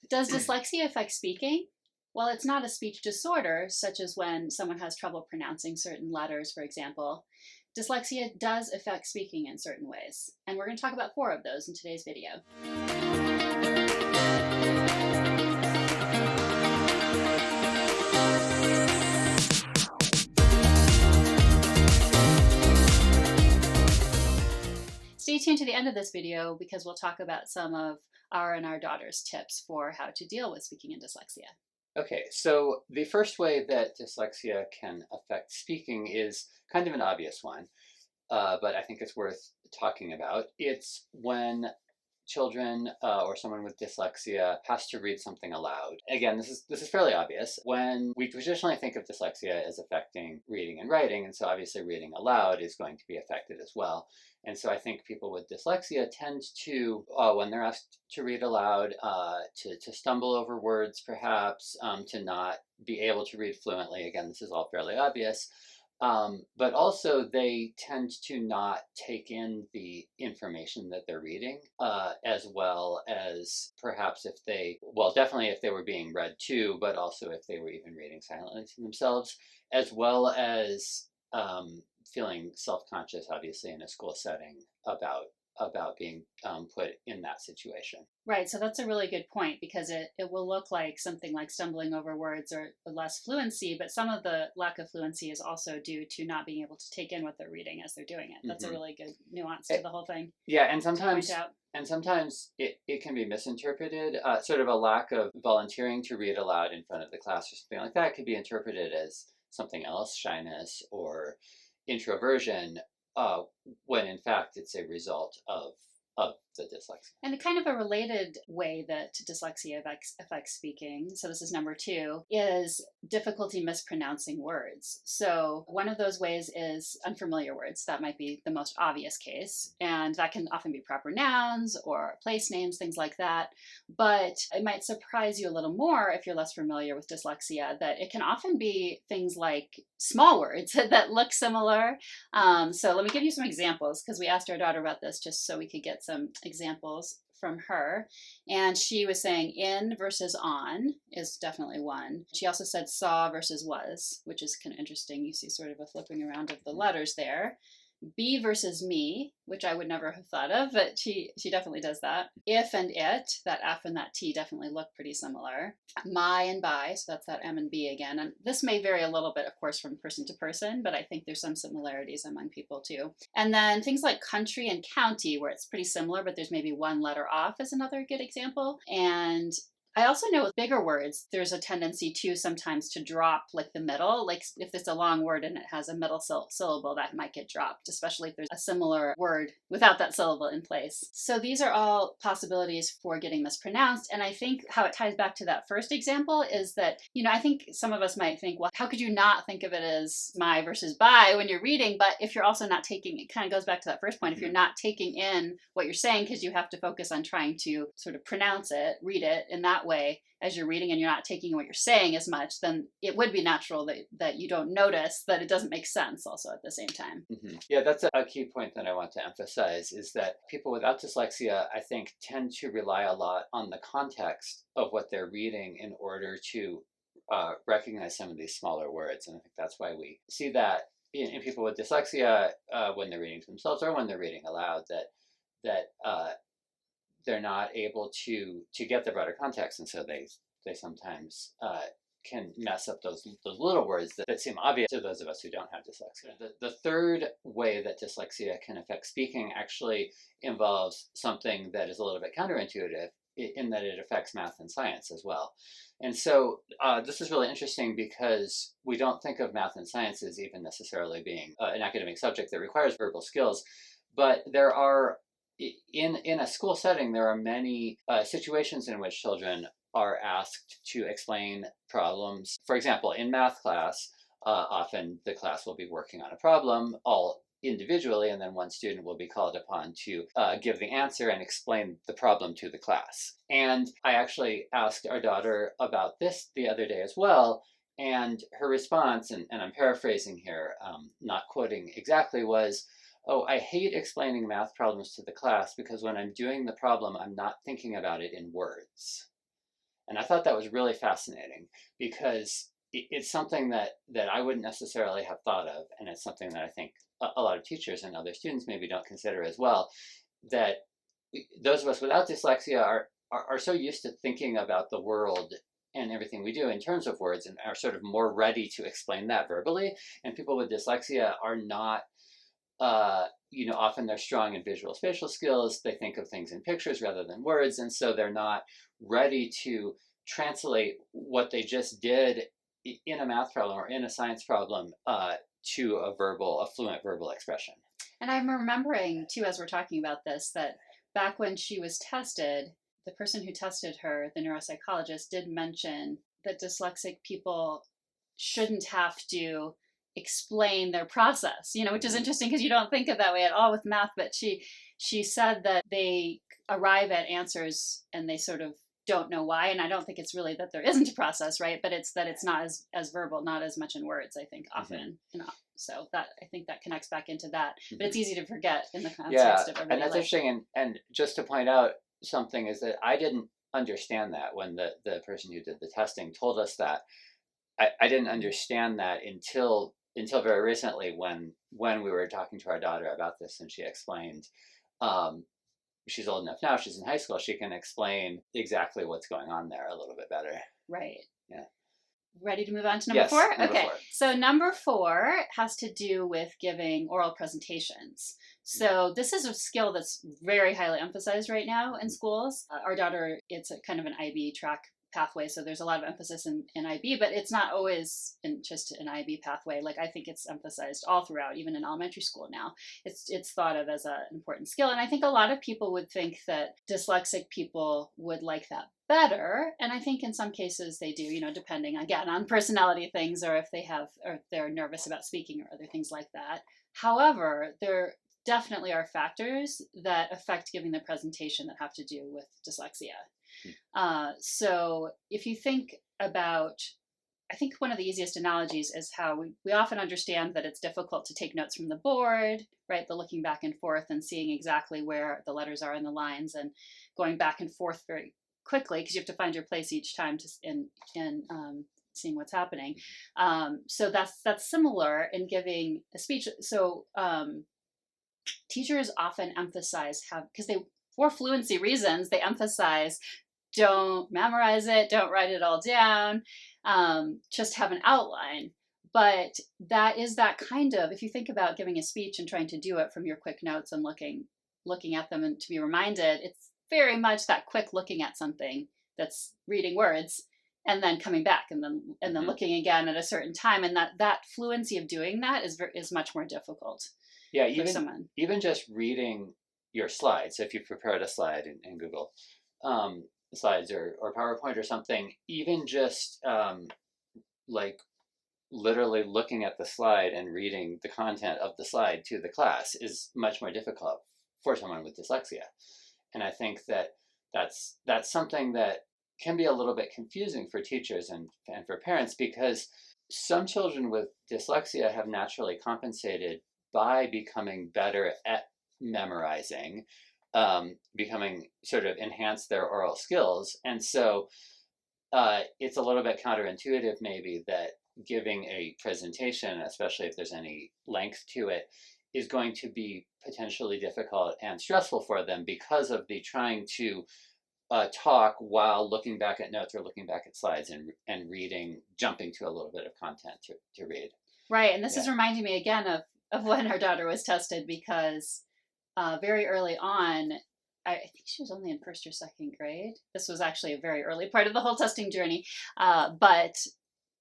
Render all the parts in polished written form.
Does dyslexia affect speaking? Well, it's not a speech disorder, such as when someone has trouble pronouncing certain letters, for example. Dyslexia does affect speaking in certain ways, and we're going to talk about 4 of those in today's video. Stay tuned to the end of this video because we'll talk about some of our and our daughter's tips for how to deal with speaking and dyslexia. Okay, so the first way that dyslexia can affect speaking is kind of an obvious one, but I think it's worth talking about. It's when children or someone with dyslexia has to read something aloud. Again, this is fairly obvious. When we traditionally think of dyslexia as affecting reading and writing, and so obviously reading aloud is going to be affected as well. And so I think people with dyslexia tend to, when they're asked to read aloud, to stumble over words perhaps, to not be able to read fluently. Again, this is all fairly obvious. But also they tend to not take in the information that they're reading, as well as perhaps if they, well, definitely if they were being read to, but also if they were even reading silently to themselves, as well as feeling self-conscious, obviously, in a school setting about being put in that situation. Right, so that's a really good point because it will look like something like stumbling over words or less fluency, but some of the lack of fluency is also due to not being able to take in what they're reading as they're doing it. That's a really good nuance to the whole thing. Yeah, and sometimes it can be misinterpreted. Sort of a lack of volunteering to read aloud in front of the class or something like that could be interpreted as something else, shyness or introversion, when in fact it's a result of the dyslexia. And kind of a related way that dyslexia affects speaking, so this is number 2, is difficulty mispronouncing words. So one of those ways is unfamiliar words. That might be the most obvious case, and that can often be proper nouns or place names, things like that. But it might surprise you a little more if you're less familiar with dyslexia that it can often be things like small words that look similar. So let me give you some examples because we asked our daughter about this just so we could get some examples from her, and she was saying in versus on is definitely one. She also said saw versus was, which is kind of interesting. You see sort of a flipping around of the letters there. Be versus me, which I would never have thought of, but she definitely does that. If and it, that F and that T definitely look pretty similar. My and by, so that's that M and B again. And this may vary a little bit, of course, from person to person, but I think there's some similarities among people too. And then things like country and county, where it's pretty similar, but there's maybe one letter off is another good example. And I also know with bigger words, there's a tendency to sometimes to drop like the middle, like if it's a long word and it has a middle syllable, that might get dropped, especially if there's a similar word without that syllable in place. So these are all possibilities for getting mispronounced. And I think how it ties back to that first example is that, I think some of us might think, well, how could you not think of it as my versus by when you're reading? But if you're also not taking, it kind of goes back to that first point, if you're not taking in what you're saying because you have to focus on trying to sort of pronounce it, read it in that way as you're reading and you're not taking what you're saying as much, then it would be natural that you don't notice that it doesn't make sense also at the same time. Yeah, that's a key point that I want to emphasize is that people without dyslexia, I think, tend to rely a lot on the context of what they're reading in order to recognize some of these smaller words. And I think that's why we see that in people with dyslexia when they're reading to themselves or when they're reading aloud, that they're not able to get the broader context, and so they sometimes can mess up those little words that seem obvious to those of us who don't have dyslexia. The third way that dyslexia can affect speaking actually involves something that is a little bit counterintuitive in that it affects math and science as well. And so this is really interesting because we don't think of math and science as even necessarily being an academic subject that requires verbal skills, but there are in a school setting, there are many situations in which children are asked to explain problems. For example, in math class, often the class will be working on a problem all individually, and then one student will be called upon to give the answer and explain the problem to the class. And I actually asked our daughter about this the other day as well, and her response, and I'm paraphrasing here, not quoting exactly, was, "Oh, I hate explaining math problems to the class because when I'm doing the problem, I'm not thinking about it in words." And I thought that was really fascinating because it's something that I wouldn't necessarily have thought of, and it's something that I think a lot of teachers and other students maybe don't consider as well. That those of us without dyslexia are so used to thinking about the world and everything we do in terms of words, and are sort of more ready to explain that verbally. And people with dyslexia are not, often they're strong in visual spatial skills. They think of things in pictures rather than words, and so they're not ready to translate what they just did in a math problem or in a science problem to a fluent verbal expression. And I'm remembering too, as we're talking about this, that back when she was tested, the person who tested her, the neuropsychologist, did mention that dyslexic people shouldn't have to explain their process, which is interesting because you don't think of that way at all with math. But she said that they arrive at answers and they sort of don't know why. And I don't think it's really that there isn't a process, right? But it's that it's not as verbal, not as much in words, I think, often. So that, I think that connects back into that. But it's easy to forget in the context of everyday and that's life. interesting. And just to point out something is that I didn't understand that when the person who did the testing told us that. I didn't understand that until very recently when we were talking to our daughter about this, and she explained. She's old enough now, she's in high school, she can explain exactly what's going on there a little bit better. Right. Yeah. Ready to move on to number 4? Number okay. 4. So number 4 has to do with giving oral presentations. So this is a skill that's very highly emphasized right now in schools. Our daughter, it's a kind of an IB track pathway, so there's a lot of emphasis in IB, but it's not always just an IB pathway. Like, I think it's emphasized all throughout, even in elementary school now. It's thought of as an important skill, and I think a lot of people would think that dyslexic people would like that better, and I think in some cases they do, depending again on personality things, or if they're nervous about speaking or other things like that. However, there definitely are factors that affect giving the presentation that have to do with dyslexia. So if you think about, I think one of the easiest analogies is how we often understand that it's difficult to take notes from the board, right? The looking back and forth and seeing exactly where the letters are in the lines and going back and forth very quickly because you have to find your place each time in seeing what's happening. So that's similar in giving a speech. So teachers often emphasize because for fluency reasons, they emphasize don't memorize it, don't write it all down, just have an outline. But that is that kind of, if you think about giving a speech and trying to do it from your quick notes and looking at them and to be reminded, it's very much that quick looking at something that's reading words and then coming back and then looking again at a certain time. And that fluency of doing that is much more difficult. Yeah, even just reading your slides, if you prepared a slide in Google Slides or PowerPoint or something, even just like literally looking at the slide and reading the content of the slide to the class is much more difficult for someone with dyslexia. And I think that's something that can be a little bit confusing for teachers and for parents, because some children with dyslexia have naturally compensated by becoming better at memorizing, becoming sort of enhance their oral skills. And so it's a little bit counterintuitive maybe that giving a presentation, especially if there's any length to it, is going to be potentially difficult and stressful for them because of the trying to talk while looking back at notes or looking back at slides and reading, jumping to a little bit of content to read. Right, and this is reminding me again of when our daughter was tested, because very early on, I think she was only in first or second grade. This was actually a very early part of the whole testing journey. But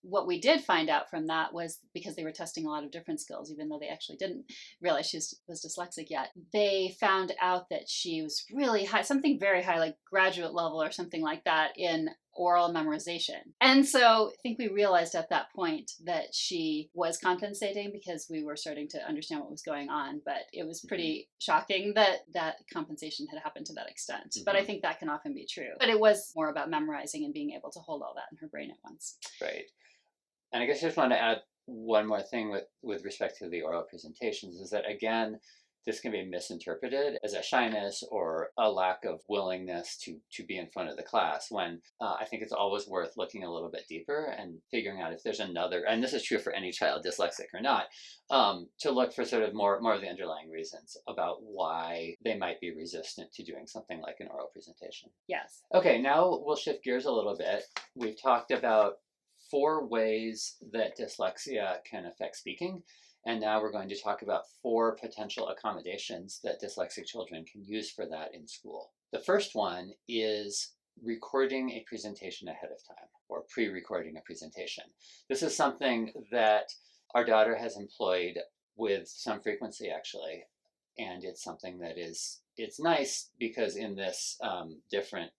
what we did find out from that was, because they were testing a lot of different skills, even though they actually didn't realize she was dyslexic yet, they found out that she was really high, something very high, like graduate level or something like that, in oral memorization. And so I think we realized at that point that she was compensating because we were starting to understand what was going on, but it was pretty shocking that compensation had happened to that extent. But I think that can often be true. But it was more about memorizing and being able to hold all that in her brain at once. Right. And I guess I just want to add one more thing with respect to the oral presentations, is that, again, this can be misinterpreted as a shyness or a lack of willingness to be in front of the class, when I think it's always worth looking a little bit deeper and figuring out if there's another, and this is true for any child, dyslexic or not, to look for sort of more of the underlying reasons about why they might be resistant to doing something like an oral presentation. Yes. Okay, now we'll shift gears a little bit. We've talked about 4 ways that dyslexia can affect speaking. And now we're going to talk about 4 potential accommodations that dyslexic children can use for that in school. The first one is recording a presentation ahead of time, or pre-recording a presentation. This is something that our daughter has employed with some frequency, actually. And it's something that it's nice because in this different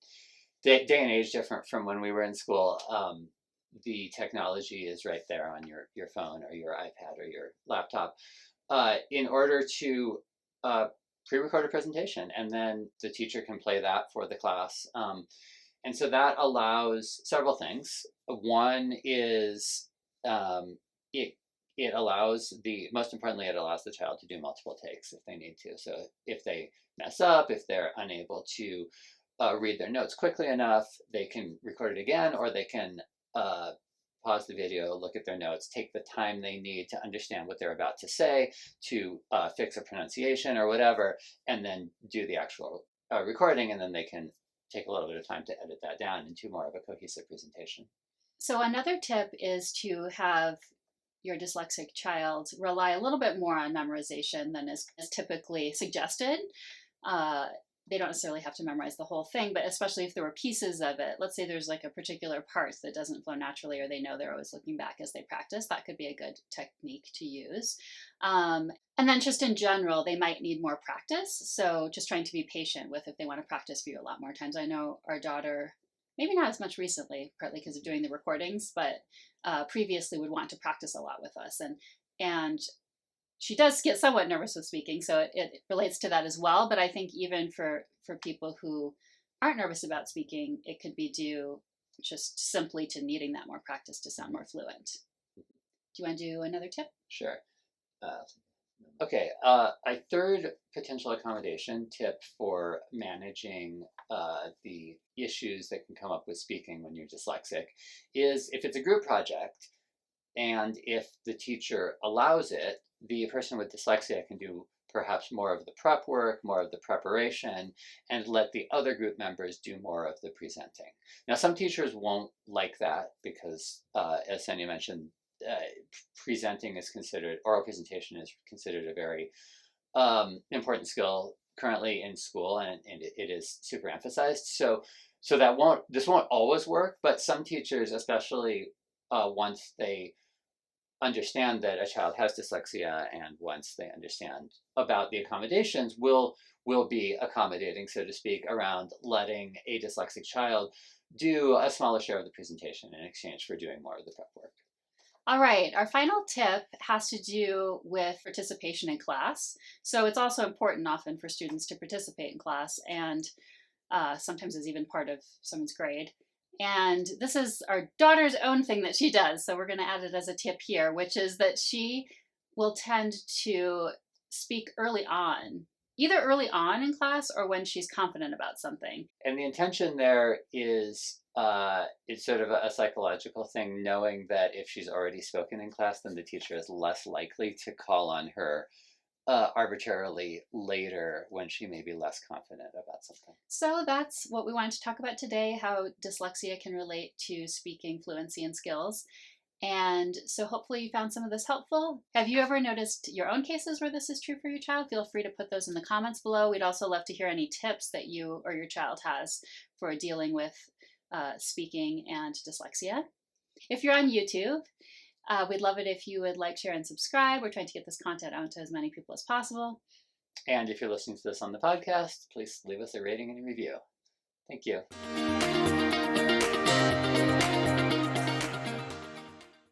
day and age, different from when we were in school, the technology is right there on your phone or your iPad or your laptop in order to pre-record a presentation, and then the teacher can play that for the class. And so that allows several things. One is it allows most importantly, it allows the child to do multiple takes if they need to. So if they mess up, if they're unable to read their notes quickly enough, they can record it again, or they can pause the video, look at their notes, take the time they need to understand what they're about to say, to fix a pronunciation or whatever, and then do the actual recording, and then they can take a little bit of time to edit that down into more of a cohesive presentation. So another tip is to have your dyslexic child rely a little bit more on memorization than is typically suggested. They don't necessarily have to memorize the whole thing, but especially if there were pieces of it, let's say there's like a particular part that doesn't flow naturally, or they know they're always looking back as they practice, that could be a good technique to use. And then just in general, they might need more practice. So just trying to be patient with if they want to practice for you a lot more times. I know our daughter, maybe not as much recently, partly because of doing the recordings, but previously would want to practice a lot with us. And she does get somewhat nervous with speaking, so it relates to that as well. But I think even for people who aren't nervous about speaking, it could be due just simply to needing that more practice to sound more fluent. Do you want to do another tip? Sure. Okay, a third potential accommodation tip for managing the issues that can come up with speaking when you're dyslexic is, if it's a group project and if the teacher allows it, the person with dyslexia can do perhaps more of the prep work, more of the preparation, and let the other group members do more of the presenting. Now, some teachers won't like that because, as Sonia mentioned, presenting is considered, oral presentation is considered a very important skill currently in school, and it is super emphasized. So this won't always work, but some teachers, especially once they understand that a child has dyslexia and once they understand about the accommodations, will be accommodating, so to speak, around letting a dyslexic child do a smaller share of the presentation in exchange for doing more of the prep work. All right, our final tip has to do with participation in class. So it's also important often for students to participate in class, and sometimes is even part of someone's grade. And this is our daughter's own thing that she does. So we're going to add it as a tip here, which is that she will tend to speak early on, either early on in class or when she's confident about something. And the intention there is it's sort of a psychological thing, knowing that if she's already spoken in class, then the teacher is less likely to call on her arbitrarily later when she may be less confident about something. So that's what we wanted to talk about today, how dyslexia can relate to speaking fluency and skills. And so hopefully you found some of this helpful. Have you ever noticed your own cases where this is true for your child? Feel free to put those in the comments below. We'd also love to hear any tips that you or your child has for dealing with speaking and dyslexia. If you're on YouTube, we'd love it if you would like, share, and subscribe. We're trying to get this content out to as many people as possible. And if you're listening to this on the podcast, please leave us a rating and a review. Thank you.